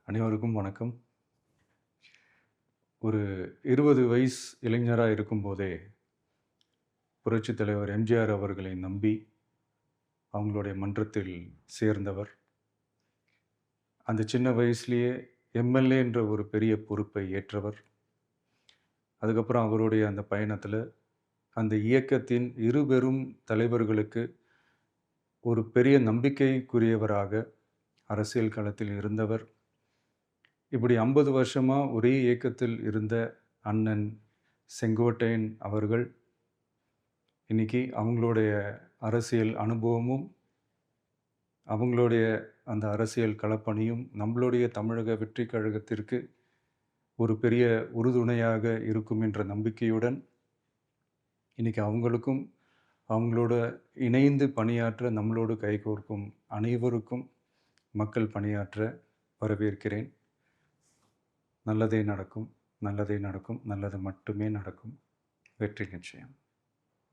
அனைவருக்கும் வணக்கம். ஒரு 20 வயசு இளைஞரா இருக்கும்போதே, புரட்சித் தலைவர் எம்ஜிஆர் அவர்களை நம்பி, அவங்களுடைய மன்றத்தில் சேர்ந்தவர். அந்த சின்ன வயசுலயே எம்எல்ஏ என்ற ஒரு பெரிய பொறுப்பை ஏற்றவர். அதுக்கப்புறம் அவருடைய அந்த பயணத்தில, அந்த இயக்கத்தின் இருபெரும் தலைவர்களுக்கு ஒரு பெரிய நம்பிக்கைக்குரியவராக அரசியல் களத்தில் இருந்தவர். இப்படி 50 வருஷமா ஒரே இயக்கத்தில் இருந்த அண்ணன் செங்கோட்டையன் அவர்கள், இன்னைக்கு அவங்களுடைய அரசியல் அனுபவமும், அவங்களுடைய அந்த அரசியல் களப்பணியும் நம்மளுடைய தமிழக வெற்றிக் கழகத்திற்கு ஒரு பெரிய உறுதுணையாக இருக்கும் என்ற நம்பிக்கையுடன், இன்னைக்கு அவங்களுக்கும், அவங்களோட இணைந்து பணியாற்ற நம்மளோடு கைகோர்க்கும் அனைவருக்கும் மக்கள் பணியாற்ற வரவேற்கிறேன். நல்லதே நடக்கும், நல்லதே நடக்கும், நல்லது மட்டுமே நடக்கும். வெற்றி நிச்சயம்.